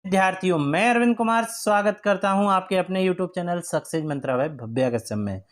विद्यार्थियों, मैं अरविंद कुमार स्वागत करता हूं आपके अपने YouTube चैनल सक्सेस मंत्रालय भव्य कसम में।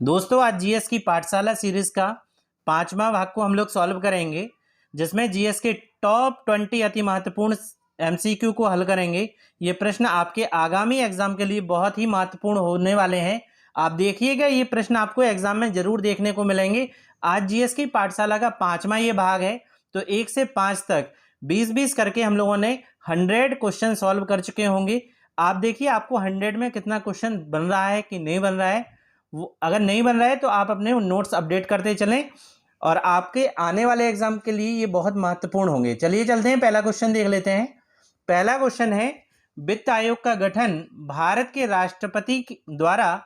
दोस्तों, आज जीएस की पाठशाला सीरीज का 5वां भाग को हम लोग सॉल्व करेंगे, जिसमें जीएस के टॉप 20 अति महत्वपूर्ण एमसीक्यू को हल करेंगे। ये प्रश्न आपके आगामी एग्जाम के लिए बहुत ही महत्वपूर्ण होने वाले हैं। आप देखिएगा, ये प्रश्न आपको एग्जाम में जरूर देखने को मिलेंगे। आज जीएस की पाठशाला का 5वां ये भाग है, तो 1 से 5 तक 20-20 करके हम लोगों ने 100 क्वेश्चन सॉल्व कर चुके होंगे। आप देखिए आपको 100 में कितना क्वेश्चन बन रहा है कि नहीं बन रहा है। वो अगर नहीं बन रहा है तो आप अपने नोट्स अपडेट करते चलें, और आपके आने वाले एग्जाम के लिए ये बहुत महत्वपूर्ण होंगे। चलिए चलते हैं, पहला क्वेश्चन देख लेते हैं। पहला क्वेश्चन है, वित्त आयोग का गठन भारत के राष्ट्रपति द्वारा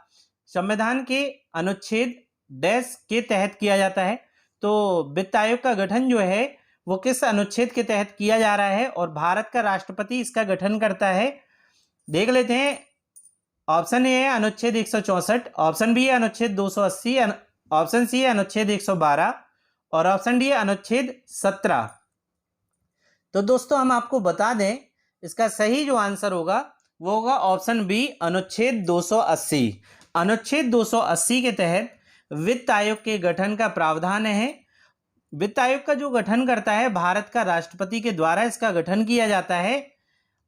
संविधान के अनुच्छेद डैश के तहत किया जाता है। तो वित्त आयोग का गठन जो है वो किस अनुच्छेद के तहत किया जा रहा है और भारत का राष्ट्रपति इसका गठन करता है, देख लेते हैं। ऑप्शन ए है अनुच्छेद 164, ऑप्शन बी है अनुच्छेद 280, ऑप्शन सी है अनुच्छेद 112 और ऑप्शन डी है अनुच्छेद 17। तो दोस्तों, हम आपको बता दें, इसका सही जो आंसर होगा वो होगा ऑप्शन बी, अनुच्छेद 280। अनुच्छेद 280 के तहत वित्त आयोग के गठन का प्रावधान है। वित्त आयोग का जो गठन करता है भारत का राष्ट्रपति के द्वारा इसका गठन किया जाता है,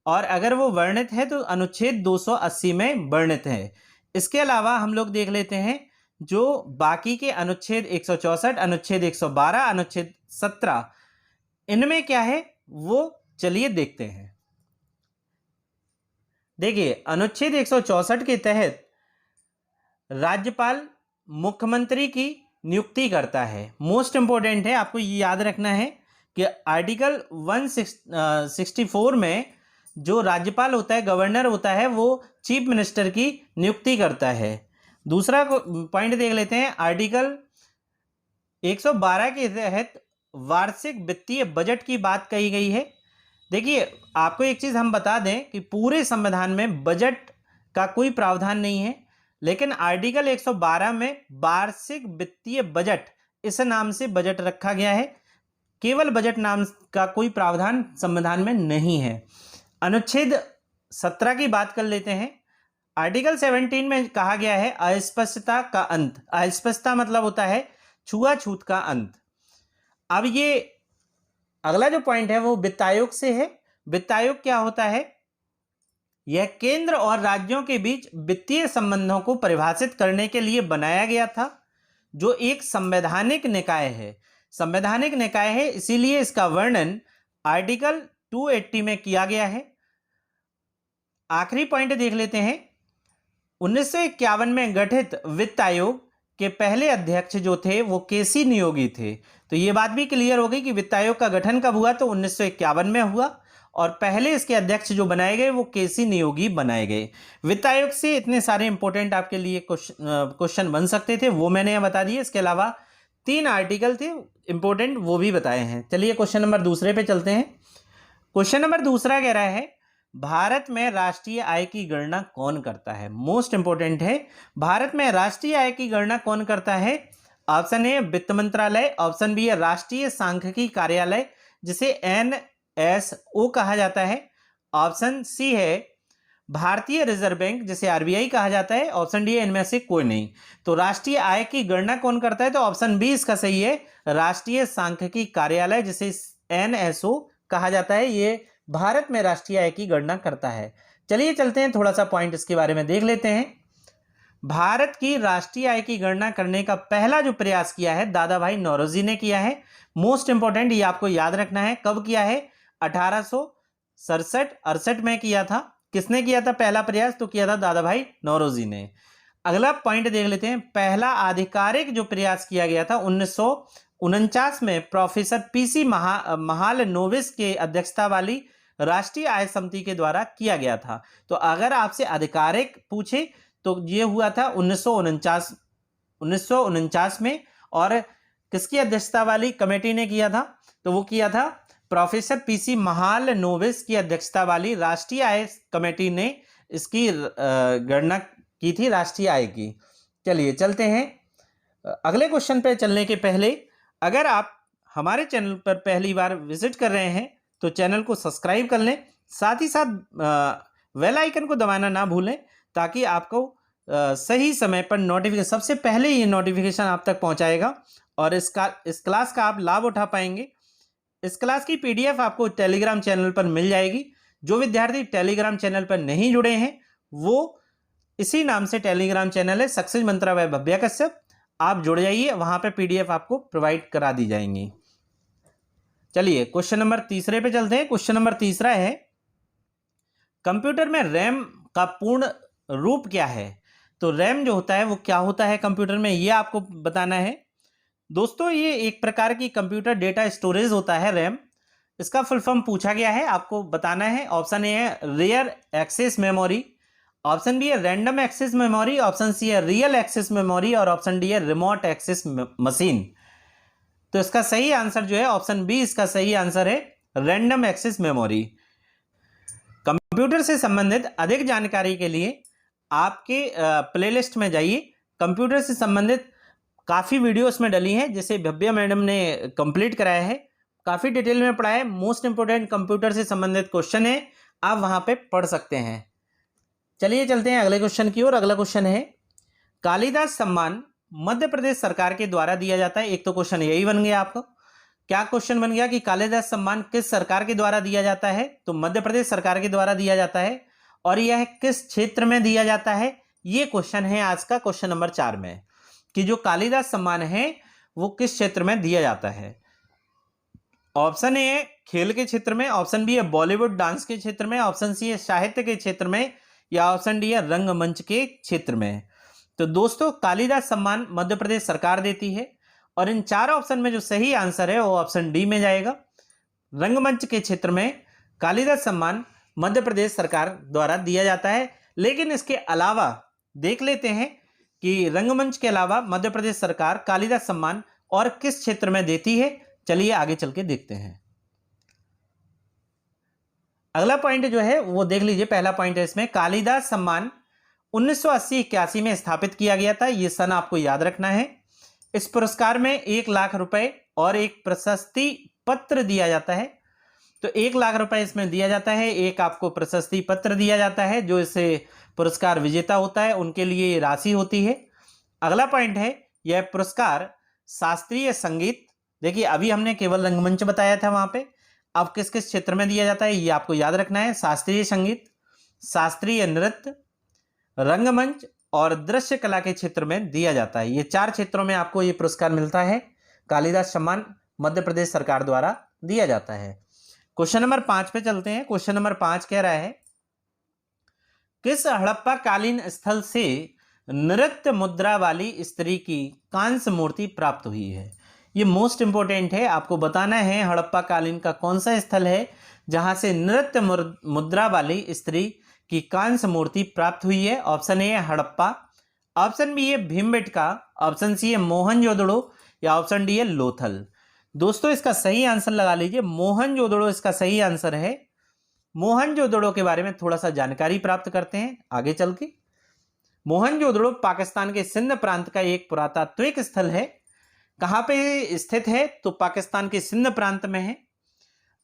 और अगर वो वर्णित है तो अनुच्छेद 280 में वर्णित है। इसके अलावा हम लोग देख लेते हैं जो बाकी के अनुच्छेद 164, अनुच्छेद 112, अनुच्छेद 17, इनमें क्या है वो चलिए देखते हैं। देखिए, अनुच्छेद 164 के तहत राज्यपाल मुख्यमंत्री की नियुक्ति करता है। मोस्ट इंपॉर्टेंट है, आपको ये याद रखना है कि आर्टिकल 164 में जो राज्यपाल होता है, गवर्नर होता है, वो चीफ मिनिस्टर की नियुक्ति करता है। दूसरा पॉइंट देख लेते हैं, आर्टिकल 112 के तहत वार्षिक वित्तीय बजट की बात कही गई है। देखिए, आपको एक चीज हम बता दें कि पूरे संविधान में बजट का कोई प्रावधान नहीं है, लेकिन आर्टिकल 112 में वार्षिक वित्तीय बजट इस नाम से बजट रखा गया है। केवल बजट नाम का कोई प्रावधान संविधान में नहीं है। अनुच्छेद 17 की बात कर लेते हैं। आर्टिकल 17 में कहा गया है अस्पृश्यता का अंत। अस्पृश्यता मतलब होता है छुआछूत का अंत। अब ये अगला जो पॉइंट है वो वित्त आयोग से है। वित्त आयोग क्या होता है? यह केंद्र और राज्यों के बीच वित्तीय संबंधों को परिभाषित करने के लिए बनाया गया था, जो एक संवैधानिक निकाय है। संवैधानिक निकाय है, इसीलिए इसका वर्णन आर्टिकल 280 में किया गया है। आखिरी पॉइंट देख लेते हैं। 1951 में गठित वित्त आयोग के पहले अध्यक्ष जो थे वो केसी नियोगी थे। तो ये बात भी क्लियर हो गई कि वित्त आयोग का गठन कब हुआ, तो 1951 में हुआ, और पहले इसके अध्यक्ष जो बनाए गए वो केसी नियोगी बनाए गए। वित्त आयोग से इतने सारे इंपॉर्टेंट आपके लिए क्वेश्चन बन सकते थे, वो मैंने यहाँ बता दिए। इसके अलावा 3 आर्टिकल थे इंपॉर्टेंट, वो भी बताए हैं। चलिए क्वेश्चन नंबर दूसरे पे चलते हैं। क्वेश्चन नंबर दूसरा कह रहा है, भारत में राष्ट्रीय आय की गणना कौन करता है? मोस्ट इंपॉर्टेंट है, भारत में राष्ट्रीय आय की गणना कौन करता है? ऑप्शन ए वित्त मंत्रालय, ऑप्शन बी है राष्ट्रीय सांख्यिकी कार्यालय जिसे NSO कहा जाता है, ऑप्शन सी है भारतीय रिजर्व बैंक जिसे RBI कहा जाता है, ऑप्शन डी है इनमें से कोई नहीं। तो राष्ट्रीय आय की गणना कौन करता है? तो ऑप्शन बी इसका सही है, राष्ट्रीय सांख्यिकी कार्यालय जिसे NSO कहा जाता है, ये भारत में राष्ट्रीय आय की गणना करता है। चलिए चलते हैं, थोड़ा सा पॉइंट इसके बारे में देख लेते हैं। भारत की राष्ट्रीय आय की गणना करने का पहला जो प्रयास किया है दादा भाई नौरोजी ने किया है। मोस्ट इंपॉर्टेंट, ये आपको याद रखना है। कब किया है? 1867-68 में किया था। किसने किया था पहला प्रयास? तो किया था दादा भाई नौरोजी ने। अगला पॉइंट देख लेते हैं। पहला आधिकारिक जो प्रयास किया गया था 1949 में प्रोफेसर PC महालनोबिस के अध्यक्षता वाली राष्ट्रीय आय समिति के द्वारा किया गया था। तो अगर आपसे आधिकारिक पूछे तो ये हुआ था 1949 में, और किसकी अध्यक्षता वाली कमेटी ने किया था? तो वो किया था प्रोफेसर PC महालनोबिस की अध्यक्षता वाली राष्ट्रीय आय कमेटी ने इसकी गणना की थी राष्ट्रीय आय की। चलिए चलते हैं अगले क्वेश्चन पे चलने के पहले, अगर आप हमारे चैनल पर पहली बार विजिट कर रहे हैं तो चैनल को सब्सक्राइब कर लें साथ ही साथ बेल आइकन को दबाना ना भूलें, ताकि आपको सही समय पर नोटिफिकेशन, सबसे पहले ये नोटिफिकेशन आप तक पहुंचाएगा और इस क्लास का आप लाभ उठा पाएंगे। इस क्लास की पीडीएफ आपको टेलीग्राम चैनल पर मिल जाएगी। जो विद्यार्थी टेलीग्राम चैनल पर नहीं जुड़े हैं, वो इसी नाम से टेलीग्राम चैनल है, सक्सेस मंत्रा बाय भव्या कश्यप, आप जुड़ जाइए, वहां पे पीडीएफ आपको प्रोवाइड करा दी जाएंगी। चलिए क्वेश्चन नंबर तीसरे पे चलते हैं। क्वेश्चन नंबर तीसरा है, कंप्यूटर में रैम का पूर्ण रूप क्या है? तो रैम जो होता है वो क्या होता है कंप्यूटर में, ये आपको बताना है। दोस्तों, ये एक प्रकार की कंप्यूटर डेटा स्टोरेज होता है रैम। इसका फुल फॉर्म पूछा गया है, आपको बताना है। ऑप्शन ए है rare access memory, option B है random access memory, option C है रियल एक्सेस मेमोरी और ऑप्शन डी है रिमोट एक्सेस मशीन। तो इसका सही आंसर जो है ऑप्शन बी, इसका सही आंसर है रैंडम एक्सेस मेमोरी। कंप्यूटर से संबंधित अधिक जानकारी के लिए आपके प्लेलिस्ट में जाइए। कंप्यूटर से संबंधित काफ़ी वीडियोस में डली हैं, जिसे भव्या मैडम ने कंप्लीट कराया है, काफ़ी डिटेल में पढ़ा है। मोस्ट इंपोर्टेंट कंप्यूटर से संबंधित क्वेश्चन है, आप वहां पे पढ़ सकते हैं। चलिए चलते हैं अगले क्वेश्चन की ओर। अगला क्वेश्चन है, कालिदास सम्मान मध्य प्रदेश सरकार के द्वारा दिया जाता है। एक तो क्वेश्चन यही बन गया आपको। क्या क्वेश्चन बन गया कि कालिदास सम्मान किस सरकार के द्वारा दिया जाता है? तो मध्य प्रदेश सरकार के द्वारा दिया जाता है। और यह किस क्षेत्र में दिया जाता है? ये क्वेश्चन है आज का क्वेश्चन नंबर 4 में, कि जो कालिदास सम्मान है वो किस क्षेत्र में दिया जाता है। ऑप्शन ए है खेल के क्षेत्र में, ऑप्शन बी है बॉलीवुड डांस के क्षेत्र में, ऑप्शन सी है साहित्य के क्षेत्र में, या ऑप्शन डी है रंगमंच के क्षेत्र में। तो दोस्तों, कालिदास सम्मान मध्य प्रदेश सरकार देती है और इन 4 ऑप्शन में जो सही आंसर है वो ऑप्शन डी में जाएगा। रंगमंच के क्षेत्र में कालिदास सम्मान मध्य प्रदेश सरकार द्वारा दिया जाता है। लेकिन इसके अलावा देख लेते हैं कि रंगमंच के अलावा मध्य प्रदेश सरकार कालिदास सम्मान और किस क्षेत्र में देती है। चलिए आगे चल के देखते हैं। अगला पॉइंट जो है वो देख लीजिए। पहला पॉइंट है इसमें, कालिदास सम्मान 1980-81 में स्थापित किया गया था। ये सन आपको याद रखना है। इस पुरस्कार में 1 लाख रुपए और एक प्रशस्ति पत्र दिया जाता है। तो 1 लाख रुपए इसमें दिया जाता है, एक आपको प्रशस्ति पत्र दिया जाता है। जो इसे पुरस्कार विजेता होता है उनके लिए ये राशि होती है। अगला पॉइंट है, यह पुरस्कार शास्त्रीय संगीत, देखिए अभी हमने केवल रंगमंच बताया था वहां पे, अब किस किस क्षेत्र में दिया जाता है ये आपको याद रखना है। शास्त्रीय संगीत, शास्त्रीय नृत्य, रंगमंच और दृश्य कला के क्षेत्र में दिया जाता है। ये 4 क्षेत्रों में आपको ये पुरस्कार मिलता है। कालिदास सम्मान मध्य प्रदेश सरकार द्वारा दिया जाता है। क्वेश्चन नंबर 5 पे चलते हैं। क्वेश्चन नंबर 5 कह रहा है, किस हड़प्पा कालीन स्थल से नृत्य मुद्रा वाली स्त्री की कांस्य मूर्ति प्राप्त हुई है? ये मोस्ट इंपोर्टेंट है, आपको बताना है हड़प्पा कालीन का कौन सा स्थल है जहां से नृत्य मुद्रा वाली स्त्री की कांस्य मूर्ति प्राप्त हुई है। ऑप्शन ए है हड़प्पा, ऑप्शन बी है भीमबेटका, ऑप्शन सी है मोहनजोदड़ो, या ऑप्शन डी है लोथल। दोस्तों, इसका सही आंसर लगा लीजिए, मोहनजोदड़ो इसका सही आंसर है। मोहनजोदड़ो के बारे में थोड़ा सा जानकारी प्राप्त करते हैं आगे चल के। मोहनजोदड़ो पाकिस्तान के सिंध प्रांत का एक पुरातात्विक स्थल है। कहां पे स्थित है? तो पाकिस्तान के सिंध प्रांत में है।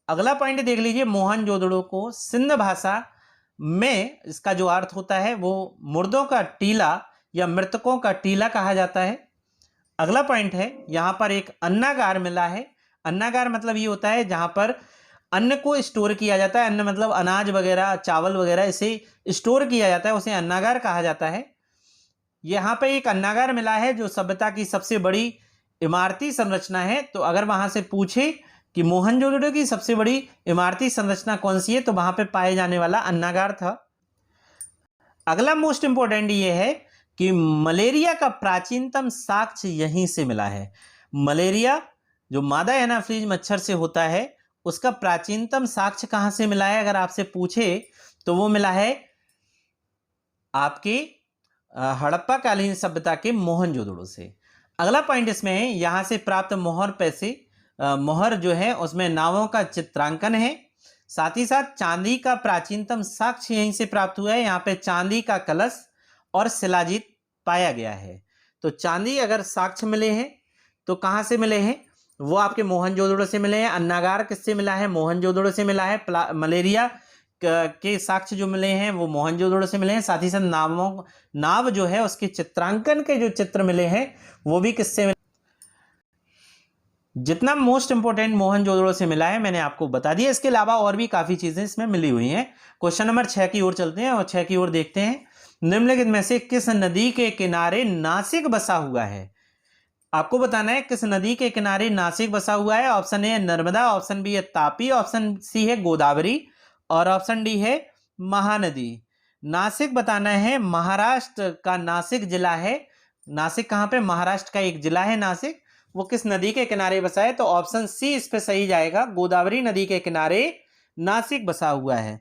अगला पॉइंट देख लीजिए, मोहनजोदड़ो को सिंध भाषा में इसका जो अर्थ होता है वो मुर्दों का टीला या मृतकों का टीला कहा जाता है। अगला पॉइंट है, यहां पर एक अन्नागार मिला है। अन्नागार मतलब ये होता है जहां पर अन्न को स्टोर किया जाता है। अन्न मतलब अनाज वगैरह, चावल वगैरह, इसे स्टोर किया जाता है, उसे अन्नागार कहा जाता है। यहाँ पे एक अन्नागार मिला है जो सभ्यता की सबसे बड़ी इमारती संरचना है। तो अगर वहां से पूछे कि मोहनजोदड़ो की सबसे बड़ी इमारती संरचना कौन सी है, तो वहां पे पाए जाने वाला अन्नागार था। अगला मोस्ट इंपोर्टेंट ये है कि मलेरिया का प्राचीनतम साक्ष्य यहीं से मिला है। मलेरिया जो मादा एनाफ्रीज मच्छर से होता है उसका प्राचीनतम साक्ष्य कहां से मिला है अगर आपसे पूछे, तो वो मिला है आपके हड़प्पा कालीन सभ्यता के मोहनजोदड़ो से। अगला पॉइंट इसमें है, यहां से प्राप्त मोहर पैसे, मोहर जो है उसमें नावों का चित्रांकन है। साथ ही साथ चांदी का प्राचीनतम साक्ष्य यहीं से प्राप्त हुआ है। यहाँ पे चांदी का कलश और शिलाजीत पाया गया है। तो चांदी अगर साक्ष्य मिले हैं तो कहाँ से मिले हैं? वो आपके मोहनजोदड़ो से मिले हैं। अन्नागार किससे मिला है? मोहनजोदड़ो से मिला है। मलेरिया के साक्ष्य जो मिले हैं वो मोहनजोदड़ो से मिले हैं। साथ ही साथ नाव जो है उसके चित्रांकन के जो चित्र मिले हैं वो भी किससे मिले। जितना मोस्ट इंपोर्टेंट मोहनजोदड़ो से मिला है मैंने आपको बता दिया। इसके अलावा और भी काफी चीजें इसमें मिली हुई हैं। क्वेश्चन नंबर 6 की ओर चलते हैं और 6 की ओर देखते हैं। निम्नलिखित में से किस नदी के किनारे नासिक बसा हुआ है। आपको बताना है किस नदी के किनारे नासिक बसा हुआ है। ऑप्शन ए है नर्मदा, ऑप्शन बी है तापी, ऑप्शन सी है गोदावरी और ऑप्शन डी है महानदी। नासिक बताना है, महाराष्ट्र का नासिक जिला है। नासिक कहां पे, महाराष्ट्र का एक जिला है नासिक। वो किस नदी के किनारे बसा है, तो ऑप्शन सी इस पे सही जाएगा। गोदावरी नदी के किनारे नासिक बसा हुआ है।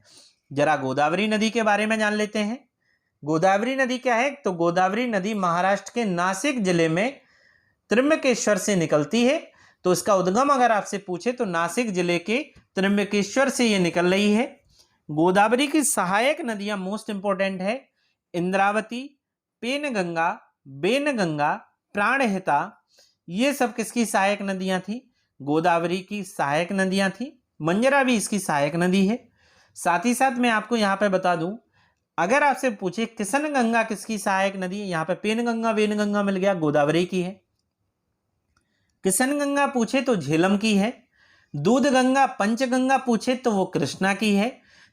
जरा गोदावरी नदी के बारे में जान लेते हैं। गोदावरी नदी क्या है, तो गोदावरी नदी महाराष्ट्र के नासिक जिले में त्र्यंबकेश्वर से निकलती है। तो इसका उद्गम अगर आपसे पूछे तो नासिक जिले के त्र्यंबकेश्वर से ये निकल रही है। गोदावरी की सहायक नदियां मोस्ट इंपोर्टेंट है इंद्रावती, पेनगंगा, बेनगंगा, प्राणहिता। ये सब किसकी सहायक नदियां थी, गोदावरी की सहायक नदियां थी। मंजरा भी इसकी सहायक नदी है। साथ ही साथ मैं आपको यहां पे बता दूं, अगर आपसे पूछे किशन गंगा किसकी सहायक नदी है, यहां पे पेनगंगा बेनगंगा मिल गया, गोदावरी की है। किशन गंगा पूछे तो झेलम की है। दूध गंगा पंचगंगा पूछे तो वो कृष्णा की है।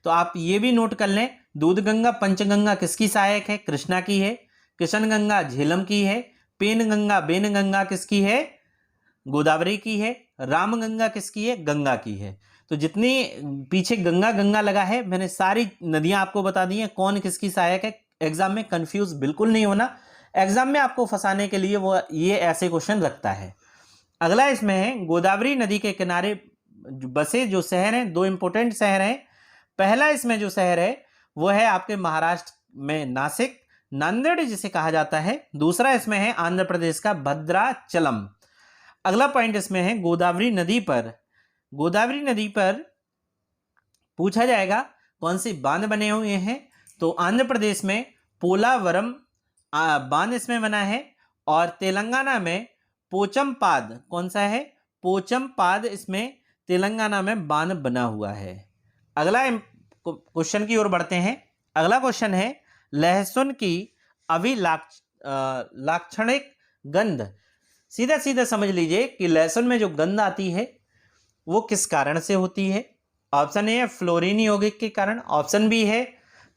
तो आप ये भी नोट कर लें, दूध गंगा पंचगंगा किसकी सहायक है, कृष्णा की है। किशन गंगा झेलम की है। पेन गंगा बेनगंगा किसकी है, गोदावरी की है। राम गंगा किसकी है, गंगा की है। तो जितनी पीछे गंगा गंगा लगा है मैंने सारी नदियां आपको बता दी हैं कौन किसकी सहायक है। एग्जाम में कंफ्यूज बिल्कुल नहीं होना, एग्जाम में आपको फंसाने के लिए वो ये ऐसे क्वेश्चन रखता है। अगला इसमें है गोदावरी नदी के किनारे बसे जो शहर हैं, दो इंपोर्टेंट शहर हैं। पहला इसमें जो शहर है वो है आपके महाराष्ट्र में नासिक, नांदेड़ जिसे कहा जाता है। दूसरा इसमें है आंध्र प्रदेश का भद्राचलम। अगला पॉइंट इसमें है गोदावरी नदी पर पूछा जाएगा कौन सी बांध बने हुए हैं। तो आंध्र प्रदेश में पोलावरम बांध इसमें बना है और तेलंगाना में पोचमपाद, कौन सा है, पोचमपाद इसमें तेलंगाना में बांध बना हुआ है। अगला क्वेश्चन की ओर बढ़ते हैं। अगला क्वेश्चन है लहसुन की अभिलाक्षणिक गंध। सीधा सीधा समझ लीजिए कि लहसुन में जो गंध आती है वो किस कारण से होती है। ऑप्शन ए है फ्लोरीन यौगिक के कारण, ऑप्शन बी है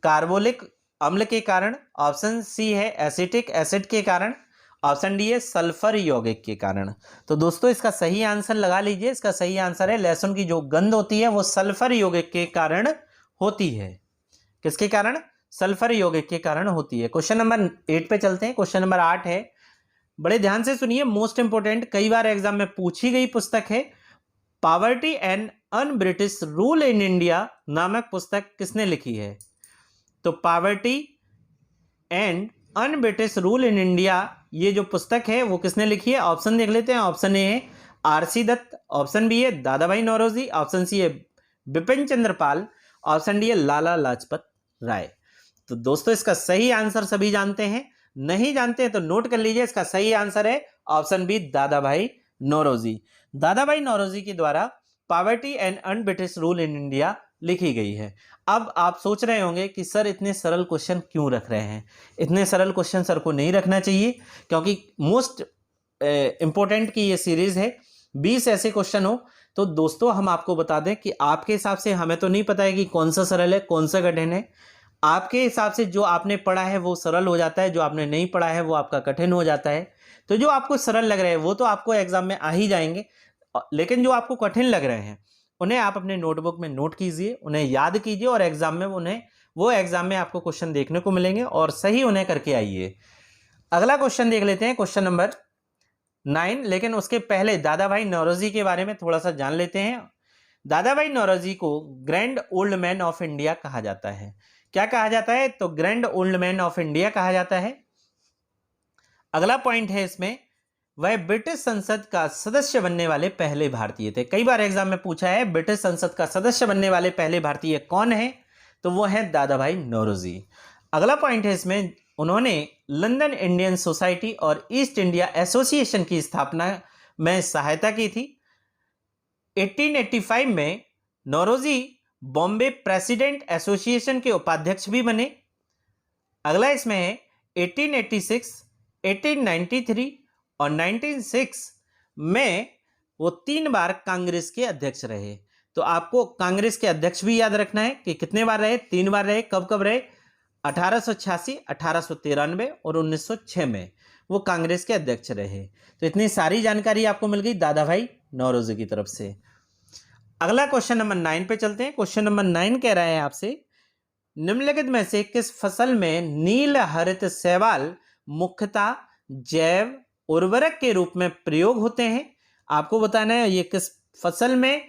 कार्बोलिक अम्ल के कारण, ऑप्शन सी है एसिटिक एसिड के कारण, ऑप्शन डी है सल्फर यौगिक के कारण। तो दोस्तों इसका सही आंसर लगा लीजिए। इसका सही आंसर है लहसुन की जो गंध होती है वो सल्फर यौगिक के कारण होती है। किसके कारण, सल्फर यौगिक के कारण होती है। क्वेश्चन नंबर 8 पे चलते हैं। क्वेश्चन नंबर 8 है, बड़े ध्यान से सुनिए, मोस्ट इंपोर्टेंट, कई बार एग्जाम में पूछी गई पुस्तक है। Poverty and un British rule in India नामक पुस्तक किसने लिखी है। तो poverty and un British rule in India ये जो पुस्तक है वो किसने लिखी है। ऑप्शन देख लेते हैं। ऑप्शन ए है आरसी दत्त, ऑप्शन बी है दादा भाई नौरोजी, ऑप्शन सी है बिपिन चंद्र पाल, ऑप्शन डी है लाला लाजपत राय। तो दोस्तों इसका सही आंसर सभी जानते हैं, नहीं जानते हैं तो नोट कर लीजिए। इसका सही आंसर है ऑप्शन बी दादा भाई नौरोजी। दादा भाई नौरोजी के द्वारा poverty and un British rule in India लिखी गई है। अब आप सोच रहे होंगे कि सर इतने सरल क्वेश्चन क्यों रख रहे हैं। इतने सरल क्वेश्चन सर को नहीं रखना चाहिए क्योंकि मोस्ट इंपॉर्टेंट की ये सीरीज है। 20 ऐसे क्वेश्चन हो तो दोस्तों हम आपको बता दें कि आपके हिसाब से, हमें तो नहीं पता है कि कौन सा सरल है कौन सा कठिन है। आपके हिसाब से जो आपने पढ़ा है वो सरल हो जाता है, जो आपने नहीं पढ़ा है वो आपका कठिन हो जाता है। तो जो आपको सरल लग रहे हैं वो तो आपको एग्जाम में आ ही जाएंगे, लेकिन जो आपको कठिन लग रहे हैं उन्हें आप अपने नोटबुक में नोट कीजिए, उन्हें याद कीजिए और एग्जाम में वो एग्जाम में आपको क्वेश्चन देखने को मिलेंगे और सही उन्हें करके आइए। अगला क्वेश्चन देख लेते हैं, क्वेश्चन नंबर 9। लेकिन उसके पहले दादा भाई नौरोजी के बारे में थोड़ा सा जान लेते हैं। दादा भाई नौरोजी को grand old man of India कहा जाता है। क्या कहा जाता है, तो grand old man of India कहा जाता है। अगला पॉइंट है इसमें, वह ब्रिटिश संसद का सदस्य बनने वाले पहले भारतीय थे। कई बार एग्जाम में पूछा है ब्रिटिश संसद का सदस्य बनने वाले पहले भारतीय कौन है, तो वो है दादा भाई नौरोजी। अगला पॉइंट है इसमें, उन्होंने लंदन इंडियन सोसाइटी और ईस्ट इंडिया एसोसिएशन की स्थापना में सहायता की थी। 1885 में नौरोजी बॉम्बे प्रेसिडेंट एसोसिएशन के उपाध्यक्ष भी बने। अगला इसमें है 1886, 1893 और 1906 में वो 3 बार कांग्रेस के अध्यक्ष रहे। तो आपको कांग्रेस के अध्यक्ष भी याद रखना है कि कितने बार रहे, 3 बार रहे। कब कब रहे? 1886, 1893 और 1906 में वो कांग्रेस के अध्यक्ष रहे। तो इतनी सारी जानकारी आपको मिल गई दादा भाई नौरोजी की तरफ से। अगला क्वेश्चन नंबर 9 पे चलते हैं। क्वेश्चन नंबर 9 कह रहा है आपसे, निम्नलिखित में से किस फसल में नील हरित शैवाल मुख्यतः जैव उर्वरक के रूप में प्रयोग होते हैं? आपको बताना है ये किस फसल में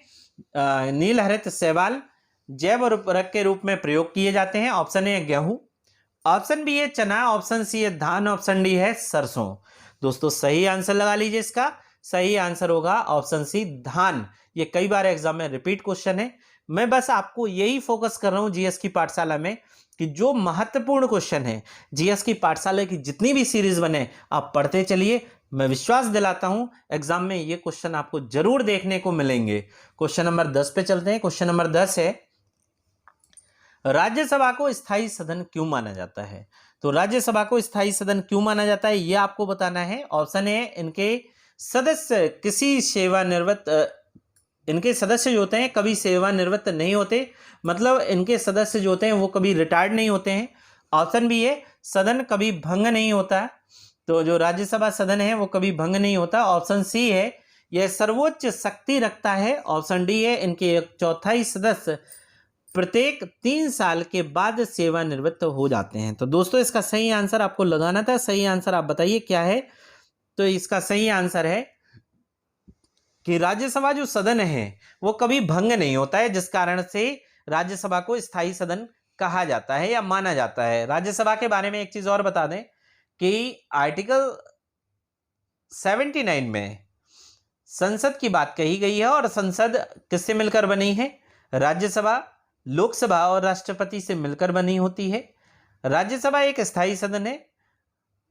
नील हरित शैवाल जैव उर्वरक के रूप में प्रयोग किए जाते हैं। ऑप्शन ए गेहूं, ऑप्शन बी है चना, ऑप्शन सी है धान, ऑप्शन डी है सरसों। दोस्तों सही आंसर लगा लीजिए, इसका सही आंसर होगा ऑप्शन सी धान। ये कई बार एग्जाम में रिपीट क्वेश्चन है। मैं बस आपको यही फोकस कर रहा हूं जीएस की पाठशाला में कि जो महत्वपूर्ण क्वेश्चन है जीएस की पाठशाला की जितनी भी सीरीज बने आप पढ़ते चलिए। मैं विश्वास दिलाता हूं एग्जाम में ये क्वेश्चन आपको जरूर देखने को मिलेंगे। क्वेश्चन नंबर 10 पे चलते हैं। क्वेश्चन नंबर 10 है, राज्यसभा को स्थायी सदन क्यों माना जाता है? तो राज्यसभा को स्थायी सदन क्यों माना जाता है ये आपको बताना है। ऑप्शन ए, इनके सदस्य किसी सेवानिवृत्त, इनके सदस्य जो होते हैं कभी सेवानिवृत्त नहीं होते, मतलब इनके सदस्य जो होते हैं वो कभी रिटायर्ड नहीं होते हैं। ऑप्शन बी है, सदन कभी भंग नहीं होता। तो जो राज्यसभा सदन है वो कभी भंग नहीं होता। ऑप्शन सी है, यह सर्वोच्च शक्ति रखता है। ऑप्शन डी है, इनके 1/4 सदस्य प्रत्येक 3 साल के बाद सेवानिवृत्त हो जाते हैं। तो दोस्तों इसका सही आंसर आपको लगाना था। सही आंसर आप बताइए क्या है? तो इसका सही आंसर है कि राज्यसभा जो सदन है वो कभी भंग नहीं होता है, जिस कारण से राज्यसभा को स्थायी सदन कहा जाता है या माना जाता है। राज्यसभा के बारे में एक चीज और बता दें कि आर्टिकल 79 में संसद की बात कही गई है और संसद किससे मिलकर बनी है? राज्यसभा, लोकसभा और राष्ट्रपति से मिलकर बनी होती है। राज्यसभा एक स्थायी सदन है,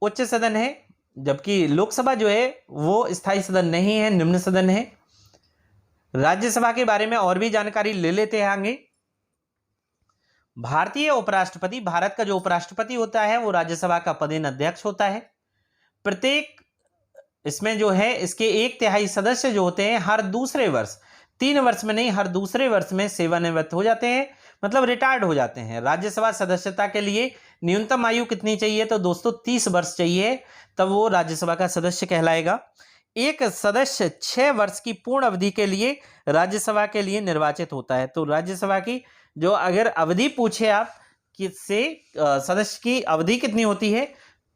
उच्च सदन है, जबकि लोकसभा जो है वो स्थायी सदन नहीं है, निम्न सदन है। राज्यसभा के बारे में और भी जानकारी ले लेते हैं आगे। भारतीय उपराष्ट्रपति, भारत का जो उपराष्ट्रपति होता है वो राज्यसभा का पदेन अध्यक्ष होता है। प्रत्येक इसमें जो है इसके 1/3 सदस्य जो होते हैं हर दूसरे वर्ष, 3 वर्ष में नहीं हर दूसरे वर्ष में सेवानिवृत्त हो जाते हैं, मतलब रिटायर्ड हो जाते हैं। राज्यसभा सदस्यता के लिए न्यूनतम आयु कितनी चाहिए? तो दोस्तों 30 वर्ष चाहिए, तब वो राज्यसभा का सदस्य कहलाएगा। एक सदस्य 6 वर्ष की पूर्ण अवधि के लिए राज्यसभा के लिए निर्वाचित होता है। तो राज्यसभा की जो अगर अवधि पूछे आप किससे, सदस्य की अवधि कितनी होती है,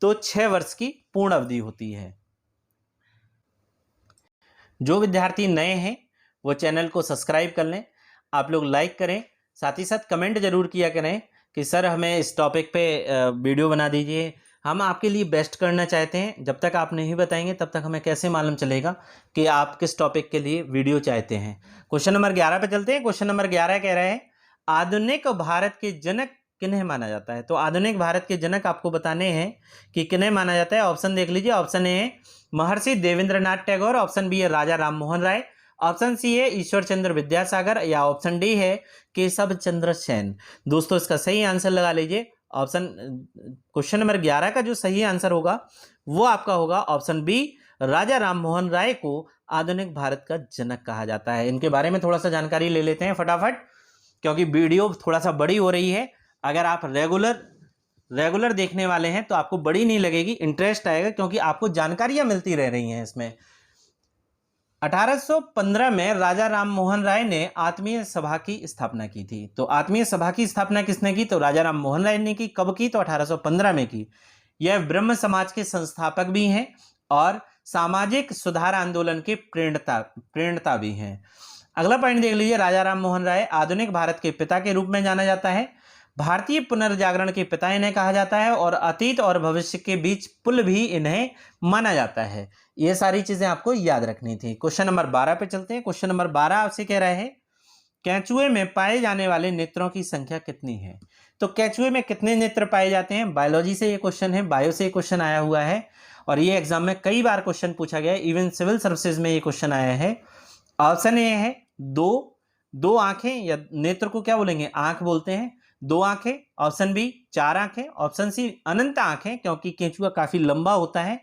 तो 6 वर्ष की पूर्ण अवधि होती है। जो विद्यार्थी नए हैं वो चैनल को सब्सक्राइब कर लें, आप लोग लाइक करें, साथ ही साथ कमेंट जरूर किया करें कि सर हमें इस टॉपिक पे वीडियो बना दीजिए। हम आपके लिए बेस्ट करना चाहते हैं। जब तक आप नहीं बताएंगे तब तक हमें कैसे मालूम चलेगा कि आप किस टॉपिक के लिए वीडियो चाहते हैं। क्वेश्चन नंबर 11 पे चलते हैं। क्वेश्चन नंबर 11 कह रहे हैं, आधुनिक भारत के जनक किन्हें माना जाता है? तो आधुनिक भारत के जनक आपको बताने हैं कि किन्हें माना जाता है। ऑप्शन देख लीजिए। ऑप्शन ए है महर्षि देवेंद्रनाथ टैगोर, ऑप्शन बी है राजा राम मोहन राय, ऑप्शन सी है ईश्वर चंद्र विद्यासागर, या ऑप्शन डी है केशव चंद्र सेन। दोस्तों इसका सही आंसर लगा लीजिए। ऑप्शन क्वेश्चन नंबर 11 का जो सही आंसर होगा वो आपका होगा ऑप्शन बी, राजा राम मोहन राय को आधुनिक भारत का जनक कहा जाता है। इनके बारे में थोड़ा सा जानकारी ले लेते हैं फटाफट, क्योंकि वीडियो थोड़ा सा बड़ी हो रही है। अगर आप रेगुलर देखने वाले हैं तो आपको बड़ी नहीं लगेगी, इंटरेस्ट आएगा, क्योंकि आपको जानकारियां मिलती रह रही हैं इसमें। 1815 में राजा राम मोहन राय ने आत्मीय सभा की स्थापना की थी। तो आत्मीय सभा की स्थापना किसने की? तो राजा राम मोहन राय ने की। कब की? तो 1815 में की। यह ब्रह्म समाज के संस्थापक भी हैं और सामाजिक सुधार आंदोलन के प्रेरणता भी हैं। अगला पॉइंट देख लीजिए। राजा राम मोहन राय आधुनिक भारत के पिता के रूप में जाना जाता है। भारतीय पुनर्जागरण के पिता इन्हें कहा जाता है और अतीत और भविष्य के बीच पुल भी इन्हें माना जाता है। ये सारी चीजें आपको याद रखनी थी। क्वेश्चन नंबर 12 पे चलते हैं। क्वेश्चन नंबर 12 आपसे कह रहे हैं, केंचुए में पाए जाने वाले नेत्रों की संख्या कितनी है? तो केंचुए में कितने नेत्र पाए जाते हैं? बायोलॉजी से ये क्वेश्चन है, बायो से ये क्वेश्चन आया हुआ है और ये एग्जाम में कई बार क्वेश्चन पूछा गया है। इवन सिविल सर्विसेज में ये क्वेश्चन आया है। ऑप्शन ए है 2, 2 आंखें, या नेत्र को क्या बोलेंगे, आंख बोलते हैं, 2 आंखें। ऑप्शन बी 4 आंखें। ऑप्शन सी अनंत आंखें, क्योंकि केंचुआ काफी लंबा होता है।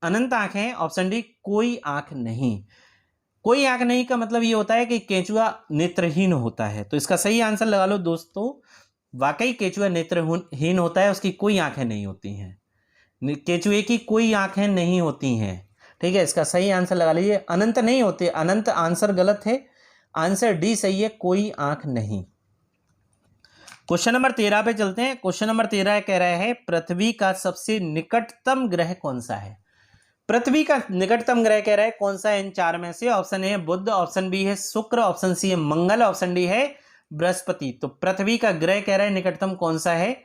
अनंत आंखें हैं। ऑप्शन डी कोई आंख नहीं। कोई आंख नहीं का मतलब ये होता है कि केंचुआ नेत्रहीन होता है। तो इसका सही आंसर लगा लो दोस्तों, वाकई केंचुआ नेत्रहीन होता है, उसकी कोई आंखें नहीं होती हैं, केंचुए की कोई आंखें नहीं होती हैं। ठीक है, इसका सही आंसर लगा लीजिए, अनंत नहीं होते, अनंत आंसर गलत है, आंसर डी सही है, कोई आंख नहीं। क्वेश्चन नंबर 13 पे चलते हैं। क्वेश्चन नंबर 13 कह रहा है पृथ्वी का सबसे निकटतम ग्रह कौन सा है। पृथ्वी का निकटतम ग्रह कह रहा है कौन सा है इन 4 में से। ऑप्शन ए है बुध, ऑप्शन बी है शुक्र, ऑप्शन सी है मंगल, ऑप्शन डी है बृहस्पति। तो पृथ्वी का ग्रह कह रहा है निकटतम कौन सा है,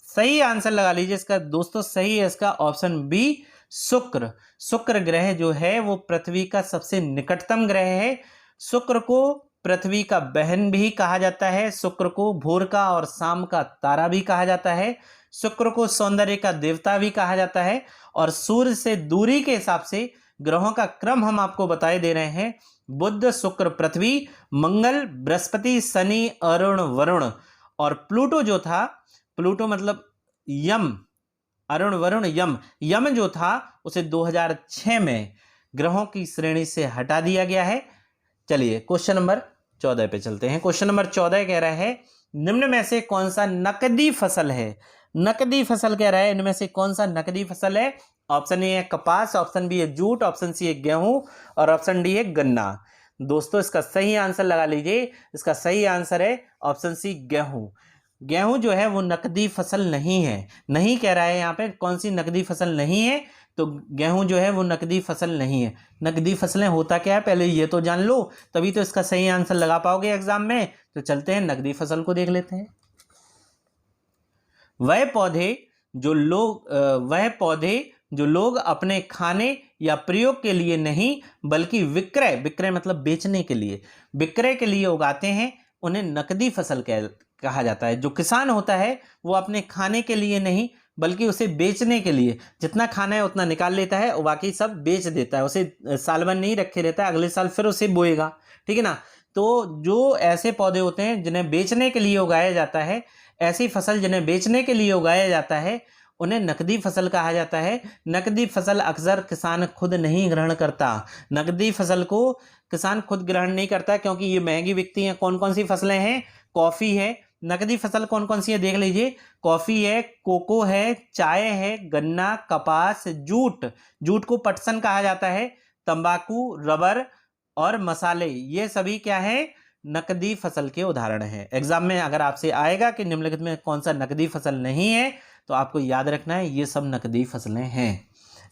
सही आंसर लगा लीजिए इसका दोस्तों, सही है इसका ऑप्शन बी शुक्र। शुक्र ग्रह जो है वो पृथ्वी का सबसे निकटतम ग्रह है। शुक्र को पृथ्वी का बहन भी कहा जाता है, शुक्र को भोर का और शाम का तारा भी कहा जाता है, शुक्र को सौंदर्य का देवता भी कहा जाता है। और सूर्य से दूरी के हिसाब से ग्रहों का क्रम हम आपको बताए दे रहे हैं, बुध, शुक्र, पृथ्वी, मंगल, बृहस्पति, शनि, अरुण, वरुण। और प्लूटो जो था, प्लूटो मतलब यम, अरुण, वरुण, यम, यम जो था उसे 2006 में ग्रहों की श्रेणी से हटा दिया गया है। चलिए क्वेश्चन नंबर 14 पे चलते हैं। क्वेश्चन नंबर 14 कह रहा है निम्न में से कौन सा नकदी फसल है। नकदी फसल कह रहा है इनमें से कौन सा नकदी फसल है। ऑप्शन ए है कपास, ऑप्शन बी है जूट, ऑप्शन सी है गेहूं और ऑप्शन डी है गन्ना। दोस्तों इसका सही आंसर लगा लीजिए, इसका सही आंसर है ऑप्शन सी गेहूं। गेहूं जो है वो नकदी फसल नहीं है, नहीं कह रहा है यहाँ पे कौन सी नकदी फसल नहीं है, तो गेहूं जो है वो नकदी फसल नहीं है। नकदी फसलें होता क्या है पहले ये तो जान लो, तभी तो इसका सही आंसर लगा पाओगे एग्जाम में। तो चलते हैं नकदी फसल को देख लेते हैं। वह पौधे जो लोग अपने खाने या प्रयोग के लिए नहीं बल्कि विक्रय मतलब बेचने के लिए, विक्रय के लिए उगाते हैं, उन्हें नकदी फसल कहा जाता है। जो किसान होता है वो अपने खाने के लिए नहीं बल्कि उसे बेचने के लिए, जितना खाना है उतना निकाल लेता है और बाकी सब बेच देता है, उसे साल भर नहीं रखे रहता है, अगले साल फिर उसे बोएगा। ठीक है ना। तो जो ऐसे पौधे होते हैं जिन्हें बेचने के लिए उगाया जाता है, ऐसी फसल जिन्हें बेचने के लिए उगाया जाता है, उन्हें नकदी फसल कहा जाता है। नकदी फसल अक्सर किसान खुद नहीं ग्रहण करता। नकदी फसल को किसान खुद ग्रहण नहीं करता क्योंकि ये महंगी बिकती हैं। कौन कौन सी फसलें हैं, कॉफ़ी है, नकदी फसल कौन कौन सी है देख लीजिए, कॉफ़ी है, कोको है, चाय है, गन्ना, कपास, जूट को पटसन कहा जाता है, तंबाकू, रबर और मसाले, ये सभी क्या है, नकदी फसल के उदाहरण हैं। एग्जाम में अगर आपसे आएगा कि निम्नलिखित में कौन सा नकदी फसल नहीं है, तो आपको याद रखना है ये सब नकदी फसलें हैं।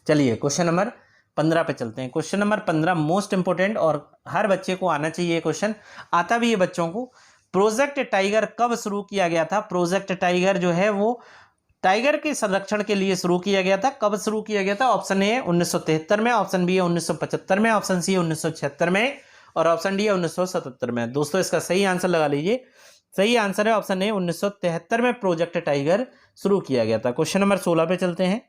चलिए क्वेश्चन नंबर 15 पे चलते हैं। क्वेश्चन नंबर 15 मोस्ट इंपोर्टेंट और हर बच्चे को आना चाहिए क्वेश्चन, आता भी है बच्चों को। प्रोजेक्ट टाइगर कब शुरू किया गया था। प्रोजेक्ट टाइगर जो है वो टाइगर के संरक्षण के लिए शुरू किया गया था। कब शुरू किया गया था। ऑप्शन ए है 1973 में, ऑप्शन बी है 1975 में, ऑप्शन सी है 1976 में और ऑप्शन डी है 1977 में। दोस्तों इसका सही आंसर लगा लीजिए, सही आंसर है ऑप्शन ए 1973 में प्रोजेक्ट टाइगर शुरू किया गया था। क्वेश्चन नंबर 16 पे चलते हैं।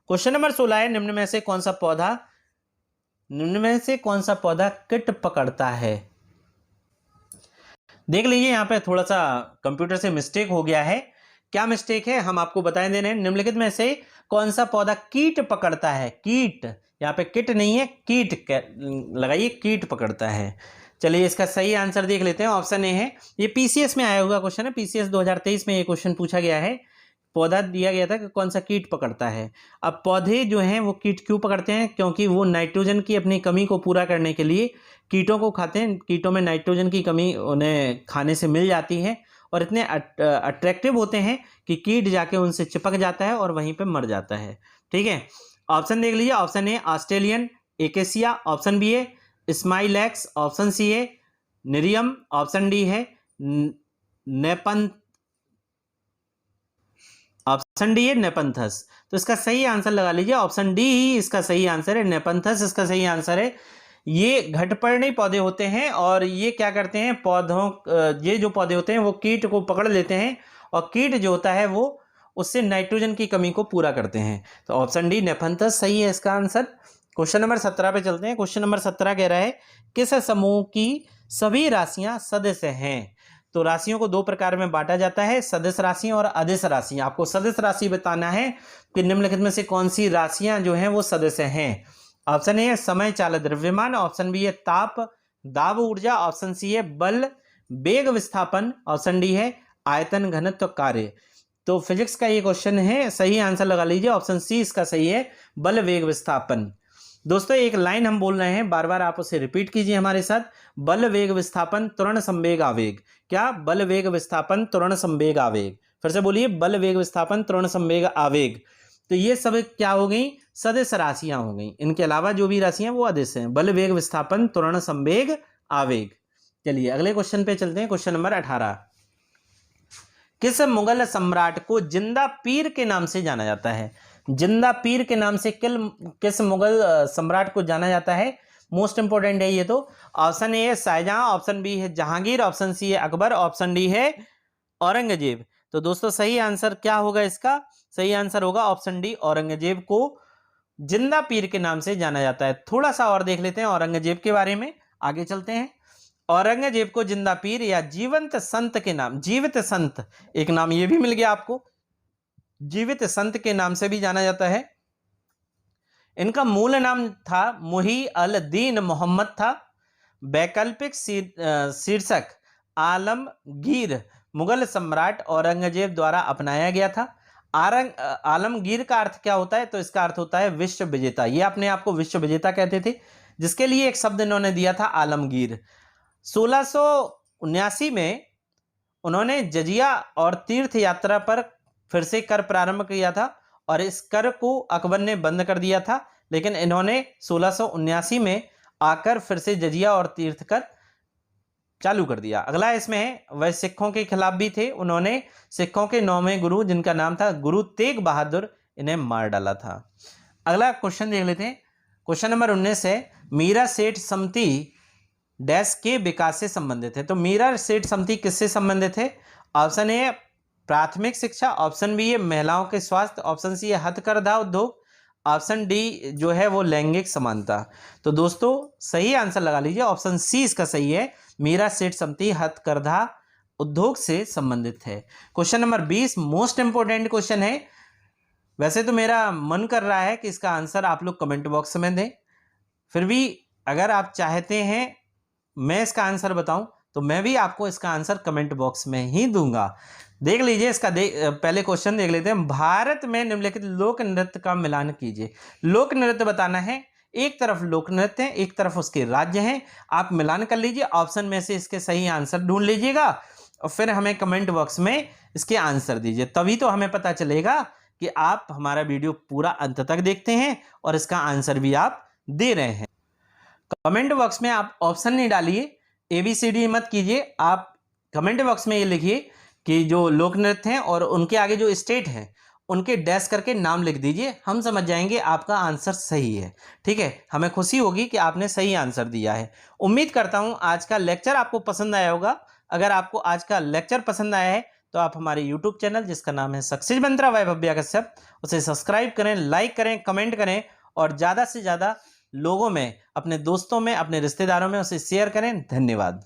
क्वेश्चन नंबर 16 है निम्न में से कौन सा पौधा किट पकड़ता है। देख लीजिए यहाँ पे थोड़ा सा कंप्यूटर से मिस्टेक हो गया है। क्या मिस्टेक है हम आपको बताए दे रहे हैं। निम्नलिखित में से कौन सा पौधा कीट पकड़ता है। कीट, यहाँ पे किट नहीं है, कीट लगाइए, कीट पकड़ता है। चलिए इसका सही आंसर देख लेते हैं। ऑप्शन ए है, ये पीसीएस में आया हुआ क्वेश्चन है, पीसीएस 2023 में ये क्वेश्चन पूछा गया है। पौधा दिया गया था कि कौन सा कीट पकड़ता है। अब पौधे जो हैं वो कीट क्यों पकड़ते हैं, क्योंकि वो नाइट्रोजन की अपनी कमी को पूरा करने के लिए कीटों को खाते हैं। कीटों में नाइट्रोजन की कमी उन्हें खाने से मिल जाती है और इतने अट्रैक्टिव होते हैं कि कीट जाके उनसे चिपक जाता है और वहीं पे मर जाता है। ठीक है, ऑप्शन देख लीजिए। Option A Australian acacia, option B है स्माइलैक्स, ऑप्शन सी है निरियम, ऑप्शन डी है नेपंथस। तो इसका सही आंसर लगा लीजिए, ऑप्शन डी ही इसका सही आंसर है, नेपंथस इसका सही आंसर है। ये घटपर्णी पौधे होते हैं और ये क्या करते हैं, ये जो पौधे होते हैं वो कीट को पकड़ लेते हैं और कीट जो होता है वो उससे नाइट्रोजन की कमी को पूरा करते हैं। तो ऑप्शन डी नेपंथस सही है इसका आंसर। क्वेश्चन नंबर 17 पे चलते हैं। क्वेश्चन नंबर 17 कह रहा है किस समूह की सभी राशियां सदस्य हैं। तो राशियों को दो प्रकार में बांटा जाता है, सदस्य राशियां और अदिश राशियां। आपको सदस्य राशि बताना है कि निम्नलिखित में से कौन सी राशियां जो हैं वो सदस्य हैं। ऑप्शन ए है समय चालित द्रव्यमान, ऑप्शन बी है ताप दाब ऊर्जा, ऑप्शन सी है बल वेग विस्थापन, ऑप्शन डी है आयतन घनत्व कार्य। तो फिजिक्स का ये क्वेश्चन है, सही आंसर लगा लीजिए, ऑप्शन सी इसका सही है, बल वेग विस्थापन। दोस्तों एक लाइन हम बोल रहे हैं, बार बार आप उसे रिपीट कीजिए हमारे साथ। बल वेग विस्थापन त्वरण संवेग आवेग। क्या? बल वेग विस्थापन त्वरण संवेग आवेग। फिर से बोलिए, बल वेग विस्थापन त्वरण संवेग आवेग। तो ये सब क्या हो गई? सदिश राशियां हो गई। इनके अलावा जो भी राशियां वो अदिश हैं। बल वेग विस्थापन त्वरण संवेग आवेग। चलिए अगले क्वेश्चन पे चलते हैं। क्वेश्चन नंबर 18, किस मुगल सम्राट को जिंदा पीर के नाम से जाना जाता है? जिंदा पीर के नाम से किस मुगल सम्राट को जाना जाता है? मोस्ट इंपोर्टेंट है ये तो। ऑप्शन ए है शाहजहां, ऑप्शन बी है जहांगीर, ऑप्शन सी है अकबर, ऑप्शन डी है औरंगजेब। तो दोस्तों सही आंसर क्या होगा इसका? सही आंसर होगा ऑप्शन डी, औरंगजेब को जिंदा पीर के नाम से जाना जाता है। थोड़ा सा और देख लेते हैं औरंगजेब के बारे में, आगे चलते हैं। औरंगजेब को जिंदा पीर या जीवंत संत के नाम, जीवित संत एक नाम ये भी मिल गया आपको, जीवित संत के नाम से भी जाना जाता है। इनका मूल नाम था मुही अल दीन मोहम्मद था। वैकल्पिक शीर्षक आलमगीर मुगल सम्राट औरंगजेब द्वारा अपनाया गया था। आलमगीर का अर्थ क्या होता है? तो इसका अर्थ होता है विश्व विजेता। ये अपने आप को विश्व विजेता कहते थे, जिसके लिए एक शब्द इन्होंने दिया था आलमगीर। 1679 में उन्होंने जजिया और तीर्थ यात्रा पर फिर से कर प्रारंभ किया था और इस कर को अकबर ने बंद कर दिया था, लेकिन इन्होंने 1679 में आकर फिर से जजिया और तीर्थ कर चालू कर दिया। अगला इसमें है, वह सिखों के खिलाफ भी थे। उन्होंने सिखों के 9वें गुरु, जिनका नाम था गुरु तेग बहादुर, इन्हें मार डाला था। अगला क्वेश्चन देख लेते हैं। क्वेश्चन नंबर 19 है, मीरा सेठ समिति डैश के विकास से संबंधित है। तो मीरा सेठ समिति किससे संबंधित है? ऑप्शन ए प्राथमिक शिक्षा, ऑप्शन बी है महिलाओं के स्वास्थ्य, ऑप्शन सी है हथकरघा उद्योग, ऑप्शन डी जो है वो लैंगिक समानता। तो दोस्तों सही आंसर लगा लीजिए, ऑप्शन सी इसका सही है, मीरा सेठ समिति हथकरघा उद्योग से संबंधित है। Question number 20 most important question है। वैसे तो मेरा मन कर रहा है कि इसका आंसर आप लोग कमेंट बॉक्स में दें, फिर भी अगर आप चाहते हैं मैं इसका आंसर बताऊं तो मैं भी आपको इसका आंसर कमेंट बॉक्स में ही दूंगा। देख लीजिए इसका पहले क्वेश्चन देख लेते हैं। भारत में निम्नलिखित लोक नृत्य का मिलान कीजिए। लोक नृत्य बताना है, एक तरफ लोक नृत्य है, एक तरफ उसके राज्य हैं, आप मिलान कर लीजिए, ऑप्शन में से इसके सही आंसर ढूंढ लीजिएगा और फिर हमें कमेंट बॉक्स में इसके आंसर दीजिए। तभी तो हमें पता चलेगा कि आप हमारा वीडियो पूरा अंत तक देखते हैं और इसका आंसर भी आप दे रहे हैं। कमेंट बॉक्स में आप ऑप्शन नहीं डालिए, ABCD मत कीजिए, आप कमेंट बॉक्स में ये लिखिए कि जो लोक नृत्य हैं और उनके आगे जो स्टेट हैं उनके डैश करके नाम लिख दीजिए, हम समझ जाएंगे आपका आंसर सही है। ठीक है, हमें खुशी होगी कि आपने सही आंसर दिया है। उम्मीद करता हूं आज का लेक्चर आपको पसंद आया होगा। अगर आपको आज का लेक्चर पसंद आया है तो आप हमारे यूट्यूब चैनल जिसका नाम है सक्सेस मंत्रा बाय भव्या कश्यप, उसे सब्सक्राइब करें, लाइक करें, कमेंट करें और ज़्यादा से ज़्यादा लोगों में, अपने दोस्तों में, अपने रिश्तेदारों में उसे शेयर करें। धन्यवाद।